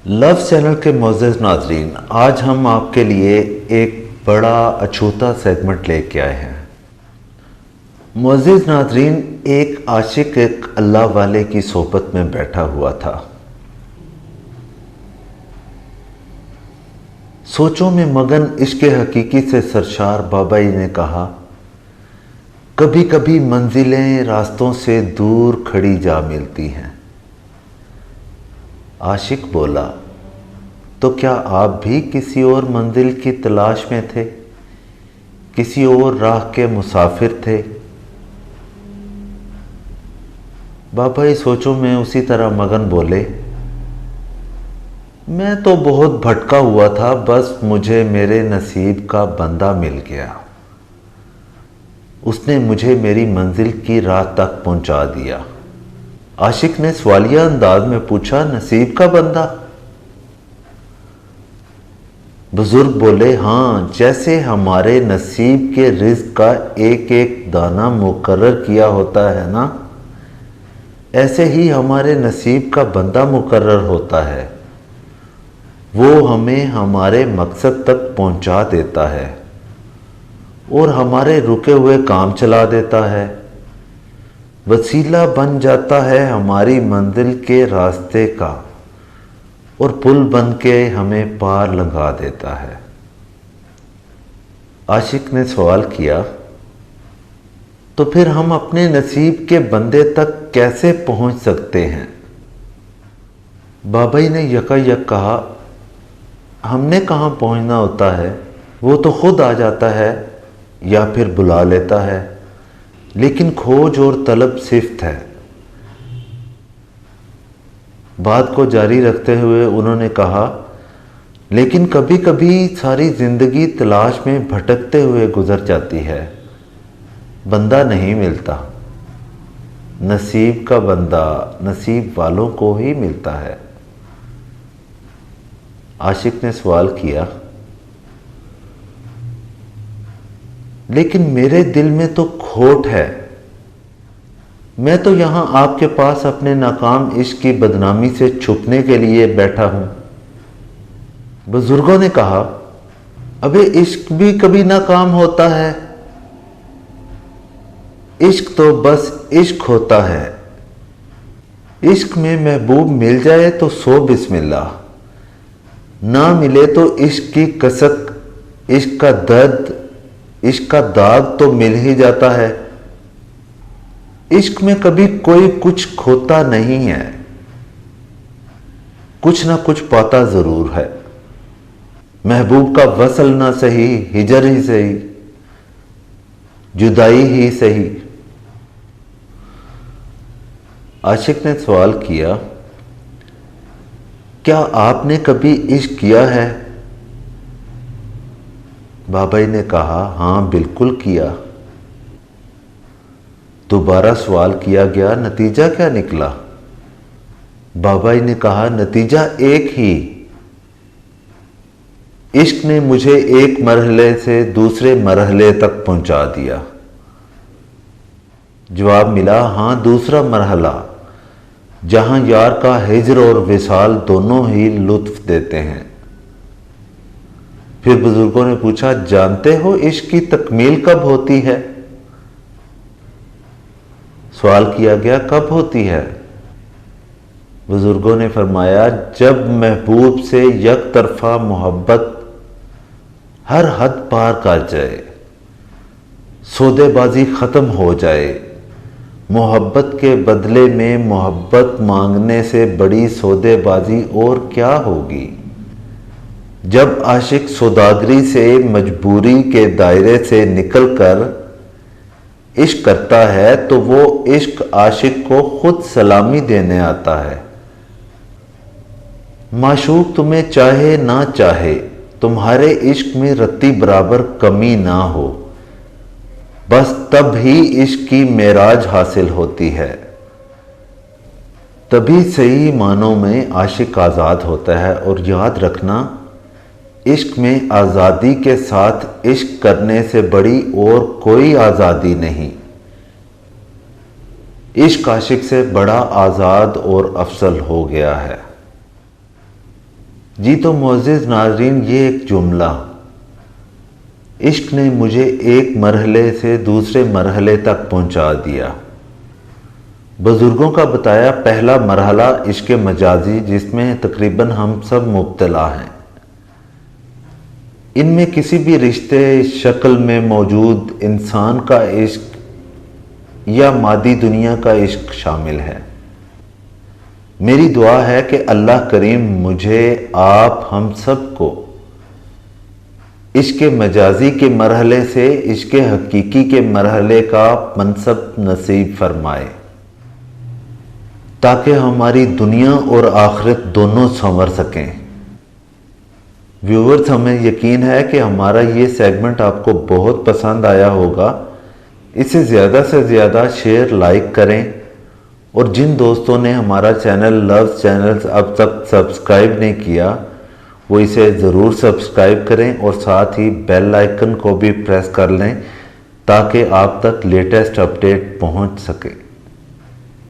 لفظ چینل کے معزز ناظرین، آج ہم آپ کے لیے ایک بڑا اچھوتا سیگمنٹ لے کے آئے ہیں۔ معزز ناظرین، ایک عاشق ایک اللہ والے کی صحبت میں بیٹھا ہوا تھا۔ سوچوں میں مگن عشق حقیقی سے سرشار بابا جی نے کہا، کبھی کبھی منزلیں راستوں سے دور کھڑی جا ملتی ہیں۔ عاشق بولا، تو کیا آپ بھی کسی اور منزل کی تلاش میں تھے؟ کسی اور راہ کے مسافر تھے؟ بابا جی سوچوں میں اسی طرح مگن بولے، میں تو بہت بھٹکا ہوا تھا، بس مجھے میرے نصیب کا بندہ مل گیا۔ اس نے مجھے میری منزل کی راہ تک پہنچا دیا۔ عاشق نے سوالیہ انداز میں پوچھا، نصیب کا بندہ؟ بزرگ بولے، ہاں، جیسے ہمارے نصیب کے رزق کا ایک ایک دانہ مقرر کیا ہوتا ہے نا، ایسے ہی ہمارے نصیب کا بندہ مقرر ہوتا ہے۔ وہ ہمیں ہمارے مقصد تک پہنچا دیتا ہے اور ہمارے رکے ہوئے کام چلا دیتا ہے، وسیلہ بن جاتا ہے ہماری منزل کے راستے کا، اور پل بن کے ہمیں پار لنگھا دیتا ہے۔ عاشق نے سوال کیا، تو پھر ہم اپنے نصیب کے بندے تک کیسے پہنچ سکتے ہیں؟ بابا جی نے یکا یک کہا، ہم نے کہاں پہنچنا ہوتا ہے، وہ تو خود آ جاتا ہے یا پھر بلا لیتا ہے، لیکن کھوج اور طلب صفت ہے۔ بات کو جاری رکھتے ہوئے انہوں نے کہا، لیکن کبھی کبھی ساری زندگی تلاش میں بھٹکتے ہوئے گزر جاتی ہے، بندہ نہیں ملتا۔ نصیب کا بندہ نصیب والوں کو ہی ملتا ہے۔ عاشق نے سوال کیا، لیکن میرے دل میں تو کھوٹ ہے، میں تو یہاں آپ کے پاس اپنے ناکام عشق کی بدنامی سے چھپنے کے لیے بیٹھا ہوں۔ بزرگوں نے کہا، ابے عشق بھی کبھی ناکام ہوتا ہے؟ عشق تو بس عشق ہوتا ہے۔ عشق میں محبوب مل جائے تو سو بسم اللہ، نہ ملے تو عشق کی کسک، عشق کا درد، عشق کا داغ تو مل ہی جاتا ہے۔ عشق میں کبھی کوئی کچھ کھوتا نہیں ہے، کچھ نہ کچھ پاتا ضرور ہے۔ محبوب کا وصل نہ سہی، ہجر ہی سہی، جدائی ہی سہی۔ عاشق نے سوال کیا، کیا آپ نے کبھی عشق کیا ہے؟ بابا جی نے کہا، ہاں بالکل کیا۔ دوبارہ سوال کیا گیا، نتیجہ کیا نکلا؟ بابا جی نے کہا، نتیجہ ایک ہی، عشق نے مجھے ایک مرحلے سے دوسرے مرحلے تک پہنچا دیا۔ جواب ملا، ہاں، دوسرا مرحلہ، جہاں یار کا ہجر اور وصال دونوں ہی لطف دیتے ہیں۔ پھر بزرگوں نے پوچھا، جانتے ہو عشق کی تکمیل کب ہوتی ہے؟ سوال کیا گیا، کب ہوتی ہے؟ بزرگوں نے فرمایا، جب محبوب سے یک طرفہ محبت ہر حد پار کر جائے، سودے بازی ختم ہو جائے۔ محبت کے بدلے میں محبت مانگنے سے بڑی سودے بازی اور کیا ہوگی؟ جب عاشق سوداگری سے مجبوری کے دائرے سے نکل کر عشق کرتا ہے تو وہ عشق عاشق کو خود سلامی دینے آتا ہے۔ معشوق تمہیں چاہے نہ چاہے، تمہارے عشق میں رتی برابر کمی نہ ہو، بس تب ہی عشق کی معراج حاصل ہوتی ہے۔ تبھی صحیح معنوں میں عاشق آزاد ہوتا ہے۔ اور یاد رکھنا، عشق میں آزادی کے ساتھ عشق کرنے سے بڑی اور کوئی آزادی نہیں۔ عشق عاشق سے بڑا آزاد اور افضل ہو گیا ہے۔ جی تو معزز ناظرین، یہ ایک جملہ، عشق نے مجھے ایک مرحلے سے دوسرے مرحلے تک پہنچا دیا۔ بزرگوں کا بتایا پہلا مرحلہ عشق مجازی، جس میں تقریباً ہم سب مبتلا ہیں۔ ان میں کسی بھی رشتے شکل میں موجود انسان کا عشق یا مادی دنیا کا عشق شامل ہے۔ میری دعا ہے کہ اللہ کریم مجھے، آپ، ہم سب کو عشق مجازی کے مرحلے سے عشق حقیقی کے مرحلے کا منصب نصیب فرمائے، تاکہ ہماری دنیا اور آخرت دونوں سنور سکیں۔ ویورز، ہمیں یقین ہے کہ ہمارا یہ سیگمنٹ آپ کو بہت پسند آیا ہوگا۔ اسے زیادہ سے زیادہ شیئر، لائک کریں، اور جن دوستوں نے ہمارا چینل لوز چینلز اب تک سبسکرائب نہیں کیا، وہ اسے ضرور سبسکرائب کریں، اور ساتھ ہی بیل آئیکن کو بھی پریس کر لیں تاکہ آپ تک لیٹسٹ اپڈیٹ پہنچ سکے۔